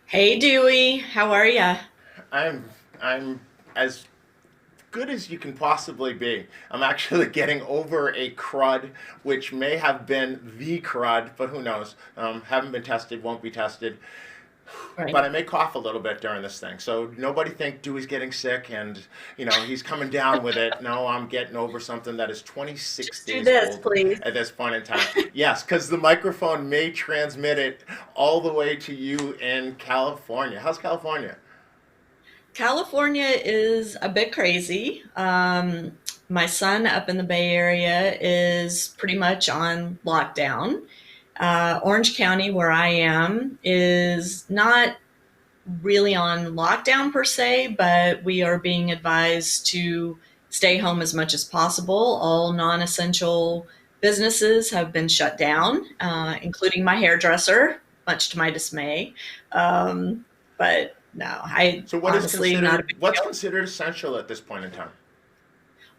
Hey Dewey, how are ya? I'm I'm as good as you can possibly be. I'm actually getting over a crud, which may have been the crud, but who knows? Haven't been tested, won't be tested. Right. But I may cough a little bit during this thing, so nobody think Dewey's getting sick and he's coming down with it. No, I'm getting over something that is 26 Just do days this, old please. at this point in time. Yes, because the microphone may transmit it all the way to you in California. How's California? California is a bit crazy. My son up in the Bay Area is pretty much on lockdown. Orange County, where I am, is not really on lockdown per se, but we are being advised to stay home as much as possible. All non essential businesses have been shut down, including my hairdresser, much to my dismay. But no, I So what is honestly not a big what's deal. considered essential at this point in time?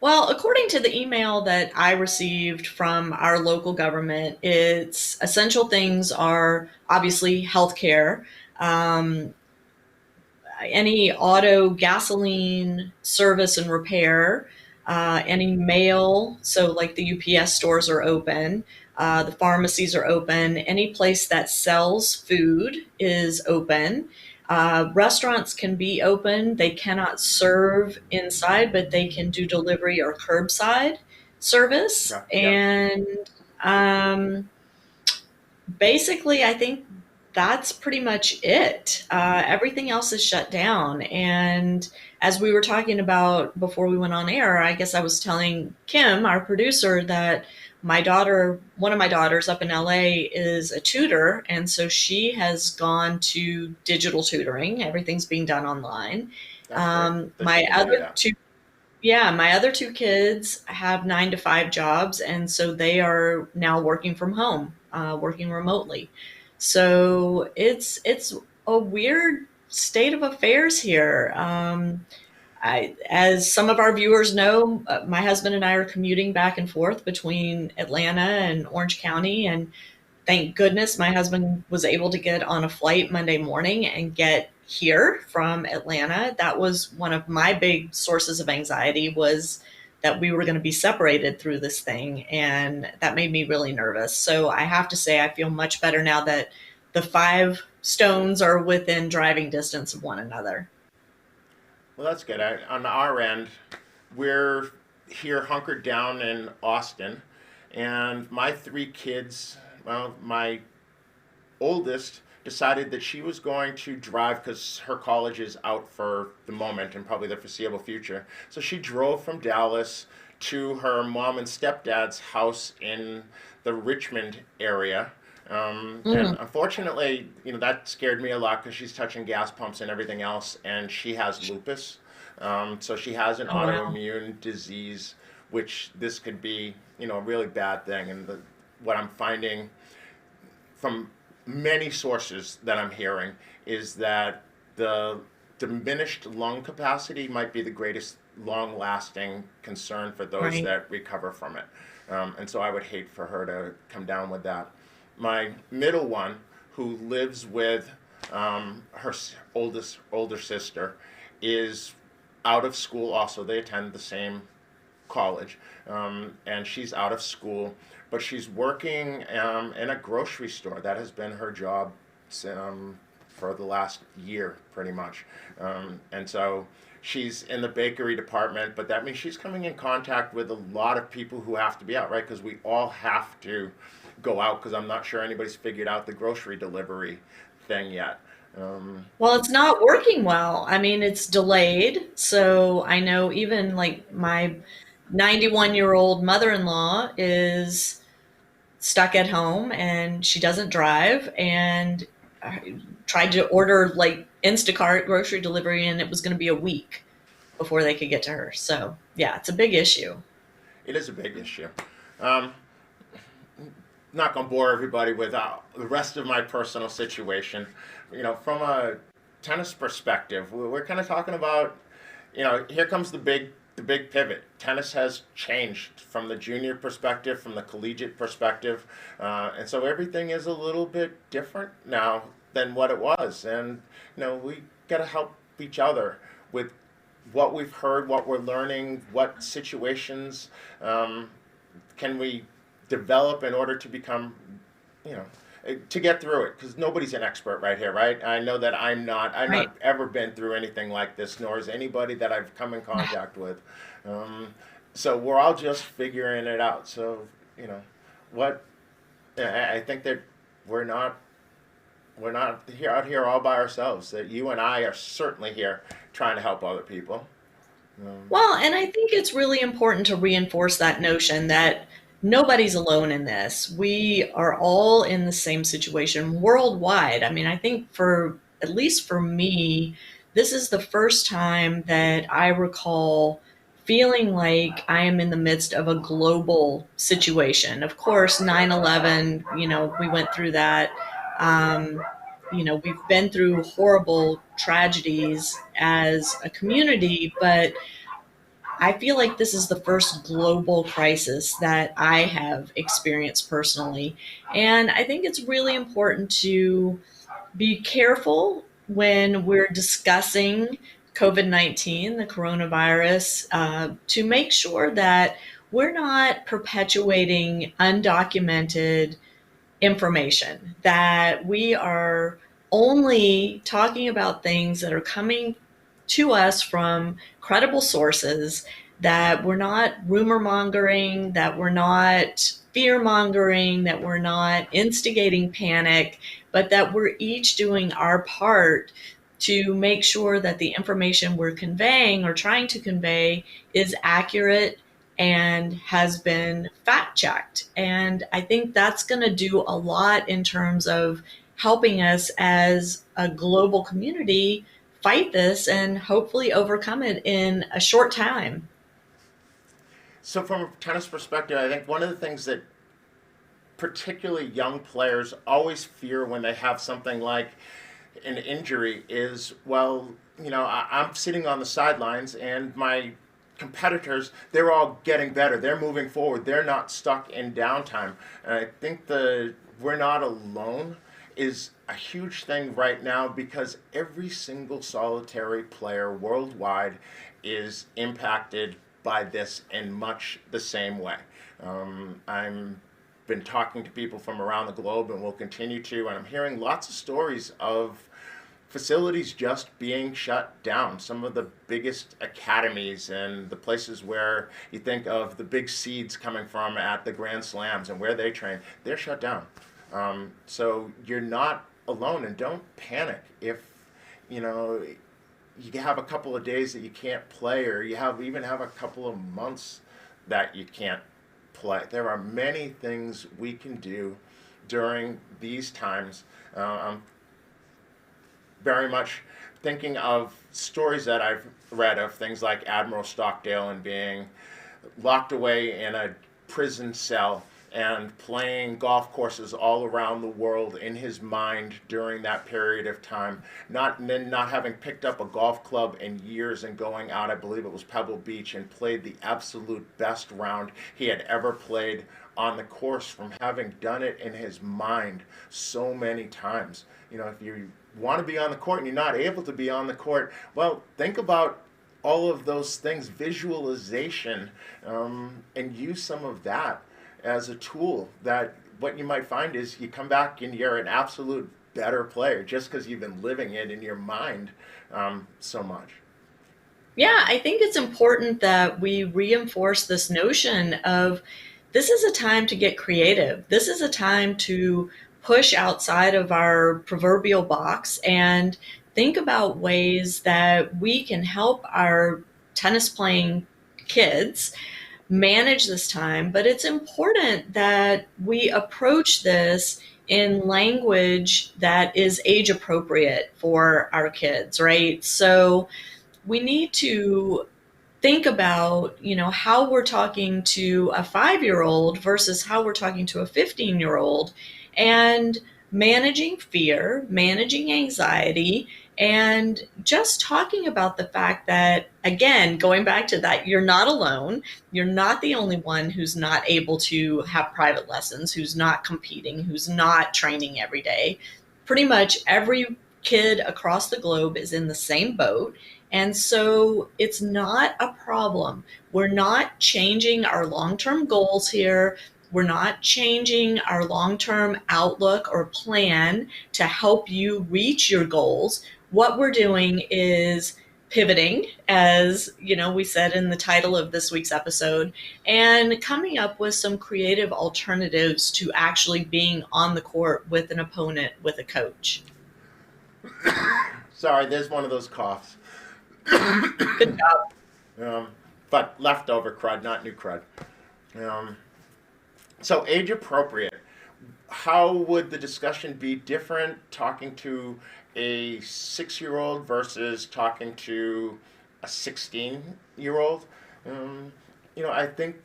Well, according to the email that I received from our local government, its essential things are obviously healthcare, um, any auto gasoline service and repair, any mail, so like the UPS stores are open, the pharmacies are open, any place that sells food is open. Restaurants can be open. They cannot serve inside, but they can do delivery or curbside service. Okay. Yep. And um, basically, I think that's pretty much it. Everything else is shut down. And as we were talking about before we went on air, I guess I was telling Kim, our producer, that my daughter, one of my daughters up in LA, is a tutor. And so she has gone to digital tutoring. Everything's being done online. That's great that she My can do other that. two Yeah, my other two kids have 9 to 5 jobs, and so they are now working from home, working remotely. So it's a weird state of affairs here. As some of our viewers know, my husband and I are commuting back and forth between Atlanta and Orange County, and thank goodness my husband was able to get on a flight Monday morning and get here from Atlanta. That was one of my big sources of anxiety, was that we were going to be separated through this thing, and that made me really nervous. So I have to say I feel much better now that the 5 stones are within driving distance of one another. Well, that's good. On our end, we're here hunkered down in Austin, and my 3 kids. Well, my oldest decided that she was going to drive because her college is out for the moment and probably the foreseeable future. So she drove from Dallas to her mom and stepdad's house in the Richmond area. And Mm, unfortunately, that scared me a lot because she's touching gas pumps and everything else, and she has lupus. So she has an oh, wow. autoimmune disease, which this could be, a really bad thing. And what I'm finding from many sources that I'm hearing is that the diminished lung capacity might be the greatest long lasting concern for those Right. that recover from it. And so I would hate for her to come down with that. My middle one, who lives with her older sister, is out of school also. They attend the same college, and she's out of school, but she's working in a grocery store. That has been her job for the last year, pretty much. And so she's in the bakery department, but that means she's coming in contact with a lot of people who have to be out, right? Because we all have to go out, because I'm not sure anybody's figured out the grocery delivery thing yet. Um, Well, it's not working well. I mean, it's delayed. So I know even like my 91-year-old mother in law is stuck at home and she doesn't drive. And I tried to order like Instacart grocery delivery, and it was going to be a week before they could get to her. So, yeah, it's a big issue. it is a big issue. Um, Not gonna bore everybody with the rest of my personal situation. From a tennis perspective, we're kind of talking about, here comes the big the big pivot. Tennis has changed from the junior perspective, from the collegiate perspective, and so everything is a little bit different now than what it was. And we got to help each other with what we've heard, what we're learning, what situations can we develop in order to become, you know, to get through it, because nobody's an expert right here, right? I know that I've Right. not ever been through anything like this, nor is anybody that I've come in contact with. Um, so we're all just figuring it out. So, you know, what I think that we're not we're not here out here all by ourselves. That you and I are certainly here trying to help other people. Um, Well, and I think it's really important to reinforce that notion that nobody's alone in this. We are all in the same situation worldwide. I mean, I think for at least for me, this is the first time that I recall feeling like I am in the midst of a global situation. Of course, 9/11, we went through that. Um, we've been through horrible tragedies as a community, but I feel like this is the first global crisis that I have experienced personally. And I think it's really important to be careful when we're discussing COVID-19, the coronavirus, to make sure that we're not perpetuating undocumented information, that we are only talking about things that are coming to us from credible sources, that we're not rumor mongering, that we're not fear mongering, that we're not instigating panic, but that we're each doing our part to make sure that the information we're conveying or trying to convey is accurate and has been fact checked. And I think that's going to do a lot in terms of helping us as a global community fight this and hopefully overcome it in a short time. so from a tennis perspective, I think one of the things that particularly young players always fear when they have something like an injury is, well, I'm sitting on the sidelines and my competitors, they're all getting better. They're moving forward. They're not stuck in downtime. And I think the we're not alone is a huge thing right now, because every single solitary player worldwide is impacted by this in much the same way. I'm been talking to people from around the globe and will continue to, and I'm hearing lots of stories of facilities just being shut down. Some of the biggest academies and the places where you think of the big seeds coming from at the Grand Slams and where they train, they're shut down. So you're not alone, and don't panic if you know you have a couple of days that you can't play, or you have a couple of months that you can't play. There are many things we can do during these times. I'm very much thinking of stories that I've read of things like Admiral Stockdale and being locked away in a prison cell and playing golf courses all around the world in his mind during that period of time. Not having picked up a golf club in years and going out, I believe it was Pebble Beach, and played the absolute best round he had ever played on the course from having done it in his mind so many times. If you want to be on the court and you're not able to be on the court, well, think about all of those things, visualization, and use some of that as a tool. That what you might find is you come back and you're an absolute better player just because you've been living it in your mind so much. Yeah, I think it's important that we reinforce this notion of this is a time to get creative. This is a time to push outside of our proverbial box and think about ways that we can help our tennis playing kids manage this time. But it's important that we approach this in language that is age appropriate for our kids, right? So we need to think about, how we're talking to a 5-year-old versus how we're talking to a 15-year-old, and managing fear, managing anxiety, And just talking about the fact that, again, going back to that, you're not alone. You're not the only one who's not able to have private lessons, who's not competing, who's not training every day. Pretty much every kid across the globe is in the same boat. And so it's not a problem. We're not changing our long term goals here. We're not changing our long term outlook or plan to help you reach your goals. What we're doing is pivoting, as you know, we said in the title of this week's episode, and coming up with some creative alternatives to actually being on the court with an opponent, with a coach. Sorry, there's one of those coughs. Good job. Um, but leftover crud, not new crud. Um, so age appropriate. How would the discussion be different talking to a 6 year old versus talking to a 16-year old? Um, I think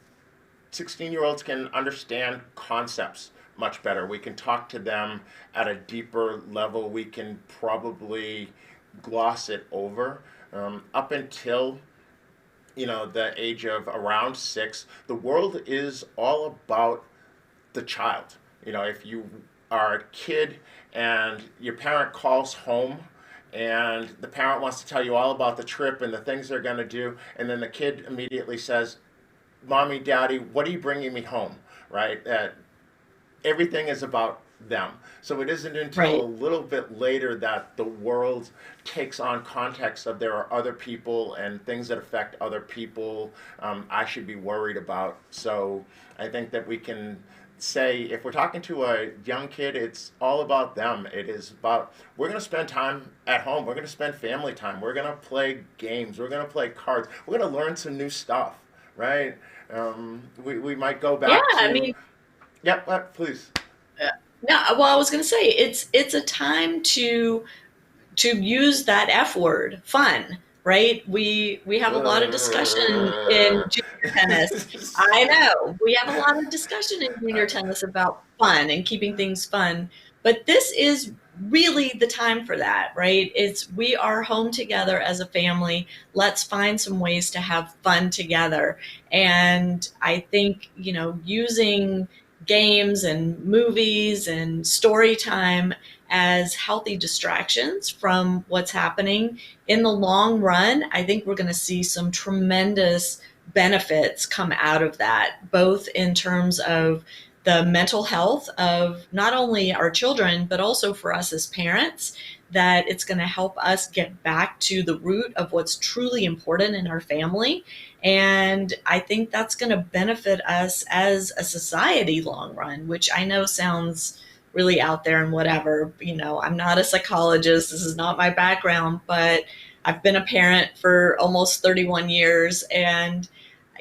16-year-olds can understand concepts much better. We can talk to them at a deeper level. We can probably gloss it over. Up until the age of around 6, the world is all about the child. If you are a kid and your parent calls home and the parent wants to tell you all about the trip and the things they're going to do, and then the kid immediately says, "Mommy, Daddy, what are you bringing me home?" Right? Everything is about them. So it isn't until a Right. little bit later that the world takes on context of there are other people and things that affect other people I should be worried about. So I think that we can say if we're talking to a young kid, it's all about them. It is about we're going to spend time at home. We're going to spend family time. We're going to play games. We're going to play cards. We're going to learn some new stuff, right? We might go Yeah, back I to, mean, yep, please. no, well, I was going to say it's a time to use that F word, fun, right? We have a lot of discussion in junior tennis. I know we have a lot of discussion in junior tennis about fun and keeping things fun, but this is really the time for that, right? It's we are home together as a family. Let's find some ways to have fun together. And I think, using games and movies and story time as healthy distractions from what's happening in the long run, I think we're going to see some tremendous benefits come out of that, both in terms of the mental health of not only our children, but also for us as parents, that it's going to help us get back to the root of what's truly important in our family. And I think that's going to benefit us as a society long run, which I know sounds really out there and whatever. I'm not a psychologist. This is not my background, but I've been a parent for almost 31 years. And,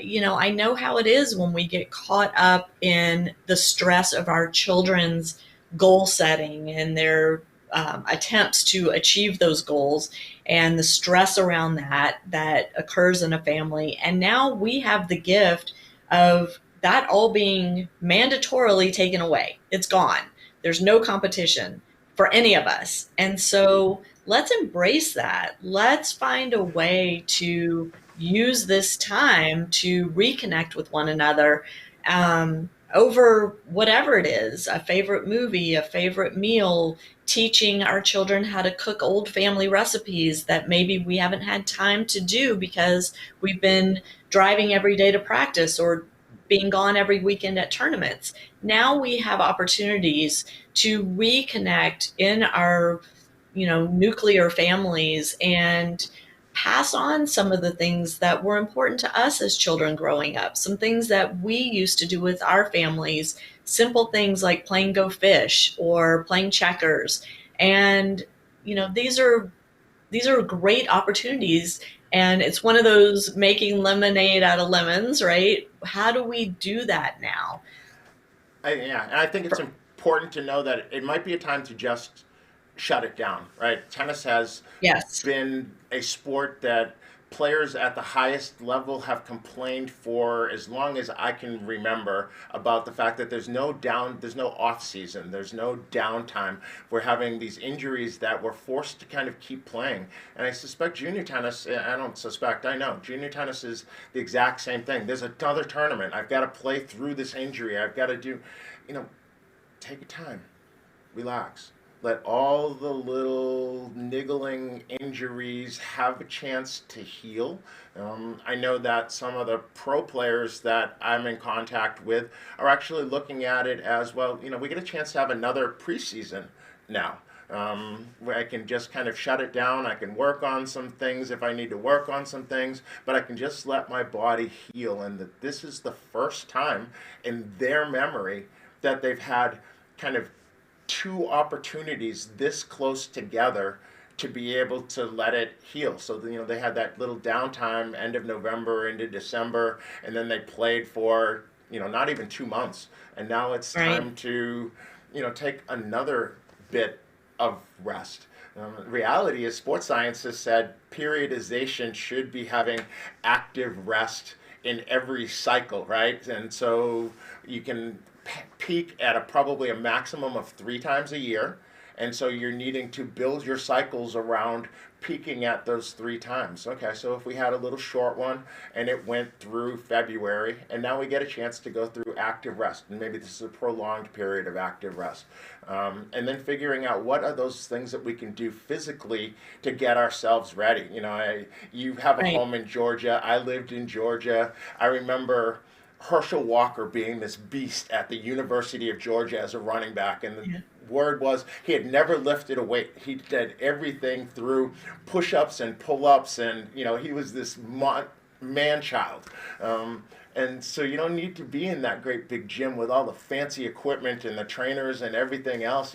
I know how it is when we get caught up in the stress of our children's goal setting and their attempts to achieve those goals and the stress around that occurs in a family. And now we have the gift of that all being mandatorily taken away. It's gone. There's no competition for any of us. And so let's embrace that. Let's find a way to use this time to reconnect with one another over whatever it is, a favorite movie, a favorite meal, teaching our children how to cook old family recipes that maybe we haven't had time to do because we've been driving every day to practice or being gone every weekend at tournaments. Now we have opportunities to reconnect in our, nuclear families and pass on some of the things that were important to us as children growing up, some things that we used to do with our families, simple things like playing go fish or playing checkers. And, these are great opportunities. And it's one of those making lemonade out of lemons, right? How do we do that now? Yeah, and I think it's important to know that it might be a time to just shut it down, right? Tennis has Yes. been a sport that players at the highest level have complained for as long as I can remember about the fact that there's no off season, there's no downtime. We're having these injuries that we're forced to kind of keep playing. And I suspect junior tennis, I don't suspect, I know, junior tennis is the exact same thing. There's another tournament. I've got to play through this injury. I've got to do, you know, take your time, relax. Let all the little niggling injuries have a chance to heal. I know that some of the pro players that I'm in contact with are actually looking at it as well. You know, we get a chance to have another preseason now. Where I can just kind of shut it down. I can work on some things if I need to work on some things, but I can just let my body heal. And that this is the first time in their memory that they've had kind of two opportunities this close together to be able to let it heal. So they had that little downtime end of November into December, and then they played for not even 2 months, and now it's Right. time to take another bit of rest. Reality is, sports science has said periodization should be having active rest in every cycle, right? And so you can peak at probably a maximum of 3 times a year. And so you're needing to build your cycles around peaking at those 3 times. Okay, so if we had a little short one and it went through February, and now we get a chance to go through active rest, and maybe this is a prolonged period of active rest, and then figuring out what are those things that we can do physically to get ourselves ready. You have a Right. home in Georgia. I lived in Georgia. I remember Herschel Walker being this beast at the University of Georgia as a running back, and the Yeah. word was he had never lifted a weight. He did everything through push-ups and pull-ups, and he was this man-child. And so you don't need to be in that great big gym with all the fancy equipment and the trainers and everything else.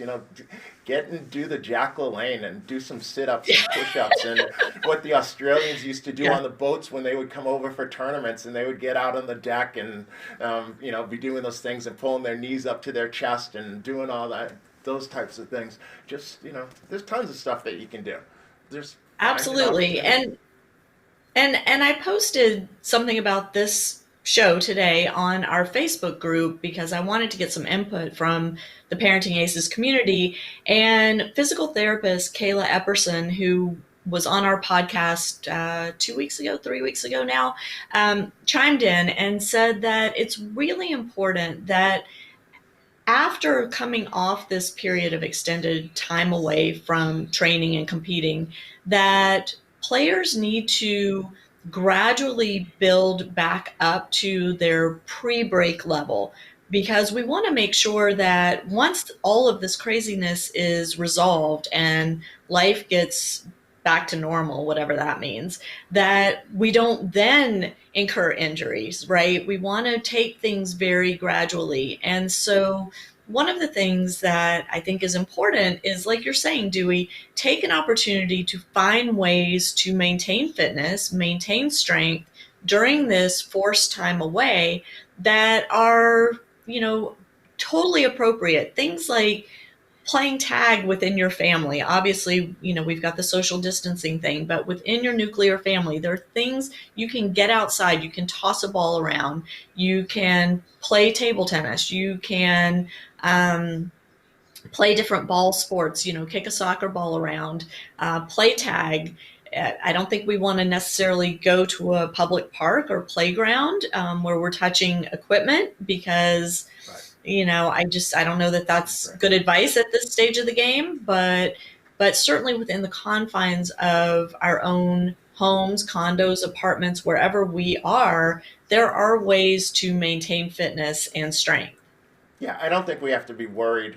Get and do the Jack LaLanne and do some sit-ups and push-ups and what the Australians used to do Yeah. on the boats when they would come over for tournaments, and they would get out on the deck and be doing those things and pulling their knees up to their chest and doing all that, those types of things. Just there's tons of stuff that you can do. There's find an Absolutely. opportunity. And I posted something about this show today on our Facebook group because I wanted to get some input from the Parenting Aces community. And physical therapist Kayla Epperson, who was on our podcast 2 weeks ago, 3 weeks ago now, chimed in and said that it's really important that after coming off this period of extended time away from training and competing, that players need to gradually build back up to their pre-break level, because we want to make sure that once all of this craziness is resolved and life gets back to normal, whatever that means, that we don't then incur injuries, right? We want to take things very gradually. And so one of the things that I think is important is, like you're saying, Dewey, take an opportunity to find ways to maintain fitness, maintain strength during this forced time away that are, you know, totally appropriate. Things like playing tag within your family. Obviously, we've got the social distancing thing, but within your nuclear family, there are things you can get outside. You can toss a ball around. You can play table tennis. You can play different ball sports, kick a soccer ball around, play tag. I don't think we want to necessarily go to a public park or playground where we're touching equipment, because Right. I don't know that That's that's right. good advice at this stage of the game, but certainly within the confines of our own homes, condos, apartments, wherever we are, there are ways to maintain fitness and strength. Yeah, I don't think we have to be worried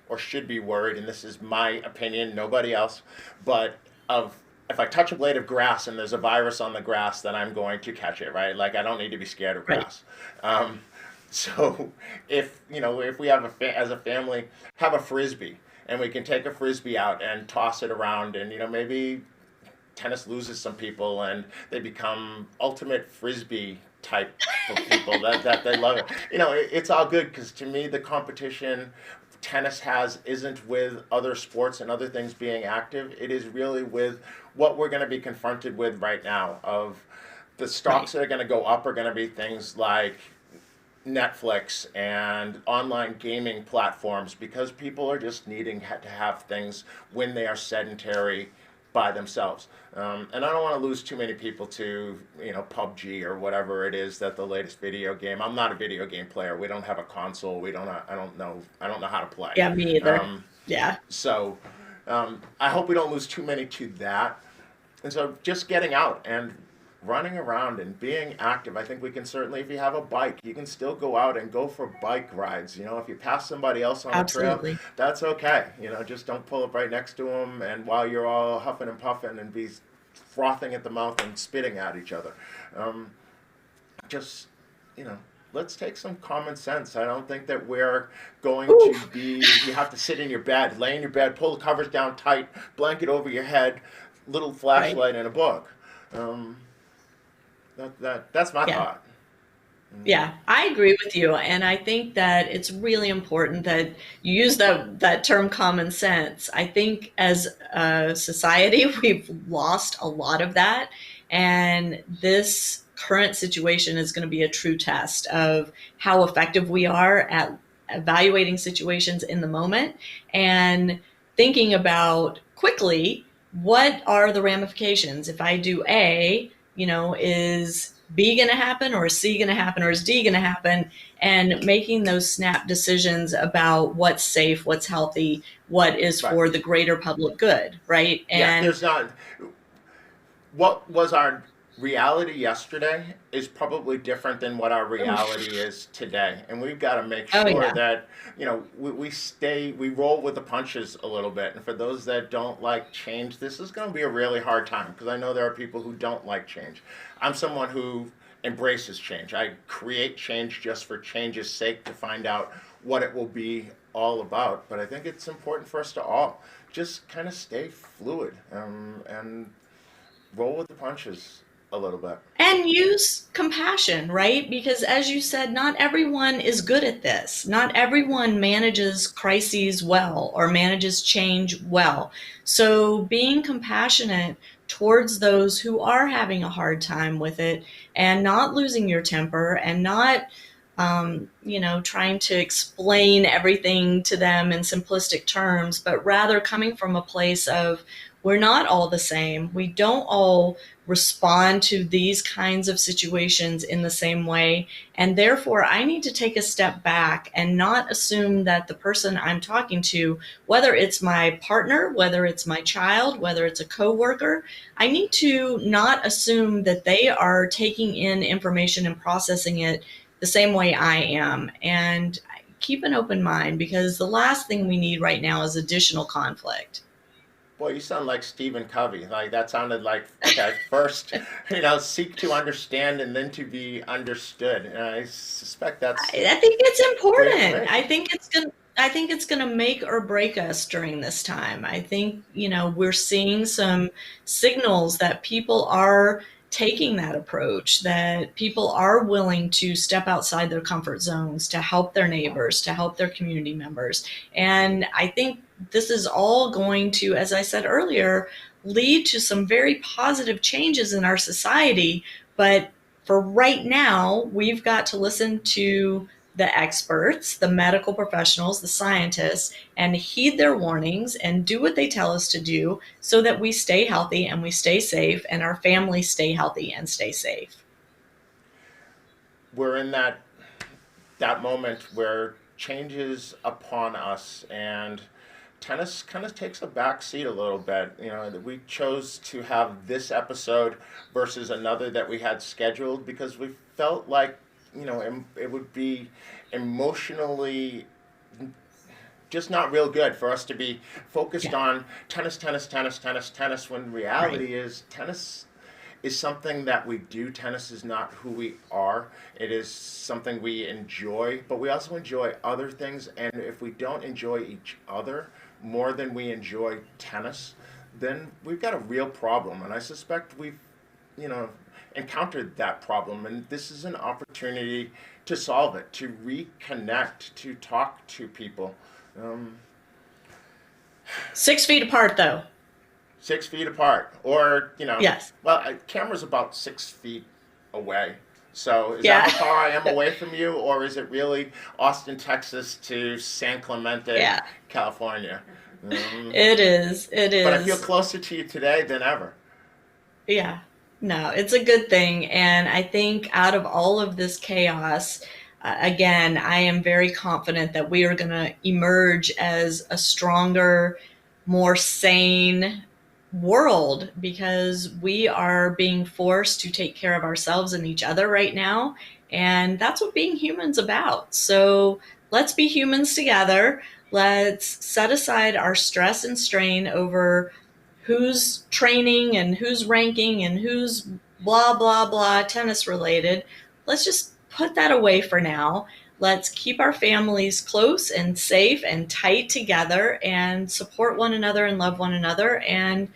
or should be worried, and this is my opinion, nobody else, but of if I touch a blade of grass and there's a virus on the grass, then I'm going to catch it, right? Like I don't need to be scared of Right. grass. Um, so if we have as a family have a frisbee and we can take a frisbee out and toss it around, and maybe tennis loses some people and they become ultimate frisbee type of people that they love it. It's all good, because to me the competition tennis has isn't with other sports and other things being active. It is really with what we're going to be confronted with right now. Of the stocks Right. that are going to go up are going to be things like Netflix and online gaming platforms, because people are just needing to have things when they are sedentary by themselves. And I don't want to lose too many people to, PUBG or whatever it is, that the latest video game. I'm not a video game player. We don't have a console. We don't. I don't know. I don't know how to play. Yeah, me either. Um, Yeah. so I hope we don't lose too many to that. And so just getting out and running around and being active. I think we can certainly, if you have a bike, you can still go out and go for bike rides. If you pass somebody else on a trail, Absolutely. that's okay. Just don't pull up right next to them, and while you're all huffing and puffing and be frothing at the mouth and spitting at each other. Um, just, let's take some common sense. I don't think that we're going Ooh, to be, you have to sit in your bed, lay in your bed, pull the covers down tight, blanket over your head, little right. flashlight and a book. Um, that's my Yeah. thought. Yeah, I agree with you, and I think that it's really important that you use that term common sense. I think as a society, we've lost a lot of that, and this current situation is going to be a true test of how effective we are at evaluating situations in the moment and thinking about quickly what are the ramifications. If I do A, is B going to happen, or is C going to happen, or is D going to happen? And making those snap decisions about what's safe, what's healthy, what is Right. for the greater public good, right? Yeah, And there's not. What was our reality yesterday is probably different than what our reality is today. And we've got to make oh sure yeah, that, we roll with the punches a little bit. And for those that don't like change, this is going to be a really hard time, because I know there are people who don't like change. I'm someone who embraces change. I create change just for change's sake, to find out what it will be all about. But I think it's important for us to all just kind of stay fluid, and roll with the punches a little bit. and use compassion, right? Because as you said, not everyone is good at this. Not everyone manages crises well or manages change well. So being compassionate towards those who are having a hard time with it, and not losing your temper, and not trying to explain everything to them in simplistic terms, but rather coming from a place of, we're not all the same. We don't all respond to these kinds of situations in the same way. And therefore, I need to take a step back and not assume that the person I'm talking to, whether it's my partner, whether it's my child, whether it's a coworker, I need to not assume that they are taking in information and processing it the same way I am. And keep an open mind, because the last thing we need right now is additional conflict. Boy, you sound like Stephen Covey. Like, that sounded like, okay, first, seek to understand and then to be understood. And I suspect that's I think it's great important. information. I think it's going to make or break us during this time. I think, we're seeing some signals that people are taking that approach, that people are willing to step outside their comfort zones to help their neighbors, to help their community members. And I think this is all going to, as I said earlier, lead to some very positive changes in our society. But for right now, we've got to listen to the experts, the medical professionals, the scientists, and heed their warnings and do what they tell us to do, so that we stay healthy and we stay safe, and our families stay healthy and stay safe. We're in that moment where change is upon us, and tennis kind of takes a back seat a little bit. We chose to have this episode versus another that we had scheduled, because we felt like, it would be emotionally just not real good for us to be focused Yeah, on tennis, tennis, tennis, tennis, tennis, when right. reality is tennis is something that we do. Tennis is not who we are. It is something we enjoy, but we also enjoy other things. And if we don't enjoy each other more than we enjoy tennis, then we've got a real problem. And I suspect we've, you know, encountered that problem. And this is an opportunity to solve it, to reconnect, to talk to people. Um, 6 feet apart, though. 6 feet apart, or Yes. well, camera's about 6 feet away. So is that Yeah. how far I am away from you, or is it really Austin, Texas to San Clemente, Yeah. California? Um, It is. It but I feel is. closer to you today than ever. Yeah. No, it's a good thing. And I think out of all of this chaos, again, I am very confident that we are going to emerge as a stronger, more sane world because we are being forced to take care of ourselves and each other right now. And that's what being human's about. So let's be humans together. Let's set aside our stress and strain over who's training and who's ranking and who's blah, blah, blah, tennis related. Let's just put that away for now. Let's keep our families close and safe and tight together and support one another and love one another. And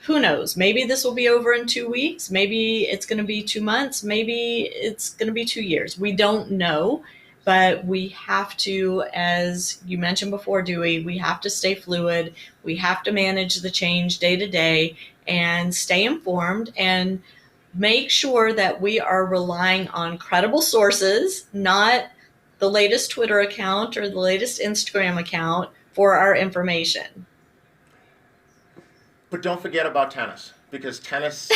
who knows? Maybe this will be over in 2 weeks. Maybe it's going to be 2 months. Maybe it's going to be 2 years. We don't know, but we have to, as you mentioned before, Dewey, we have to stay fluid. We have to manage the change day to day and stay informed and make sure that we are relying on credible sources, not the latest Twitter account or the latest Instagram account for our information. But don't forget about tennis, because tennis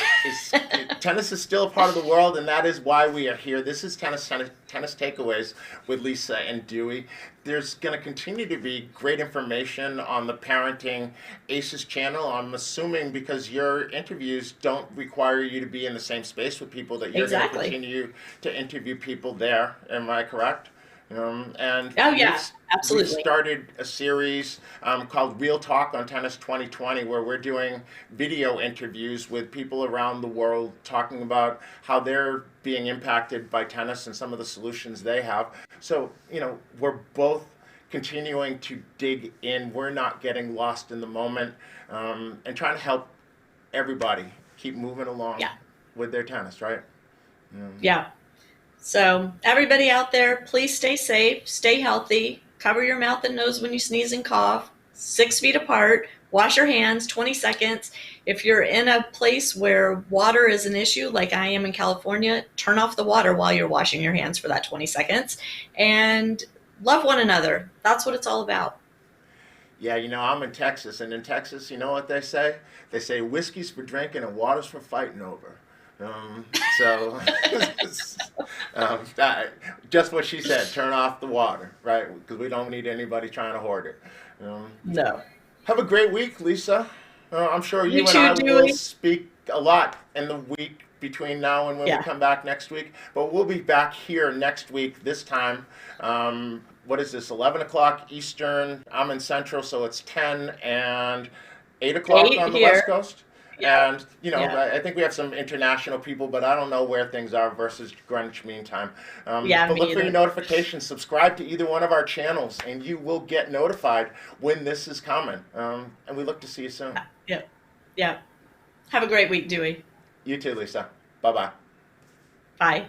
is still a part of the world, and that is why we are here. This is tennis takeaways with Lisa and Dewey. There's going to continue to be great information on the Parenting Aces channel. I'm assuming because your interviews don't require you to be in the same space with people, that you're going to Exactly. continue to interview people there. Am I correct? And Oh, we've yeah, we've absolutely. started a series called Real Talk on Tennis 2020, where we're doing video interviews with people around the world talking about how they're being impacted by tennis and some of the solutions they have. So, we're both continuing to dig in. We're not getting lost in the moment, and trying to help everybody keep moving along Yeah. with their tennis, right? Yeah. So, everybody out there, please stay safe, stay healthy, cover your mouth and nose when you sneeze and cough, 6 feet apart, wash your hands 20 seconds. If you're in a place where water is an issue, like I am in California, turn off the water while you're washing your hands for that 20 seconds and love one another. That's what it's all about. Yeah, I'm in Texas, and in Texas, you know what they say? They say whiskey's for drinking and water's for fighting over. So, that, just what she said, turn off the water, right? Because we don't need anybody trying to hoard it. Um, No. have a great week, Lisa. I'm sure You you and too, I will Dewey. speak a lot in the week between now and when we Yeah. come back next week. But we'll be back here next week, this time. What is this, 11 o'clock Eastern? I'm in Central, so it's 10 and 8 o'clock 8 on the West here. Coast. Yeah. And, Yeah. I think we have some international people, but I don't know where things are versus Greenwich Mean Time. Yeah, But me look for your either. notifications. Subscribe to either one of our channels, and you will get notified when this is coming. And we look to see you soon. Yep. Yeah. Have a great week, Dewey. You too, Lisa. Bye bye. Bye.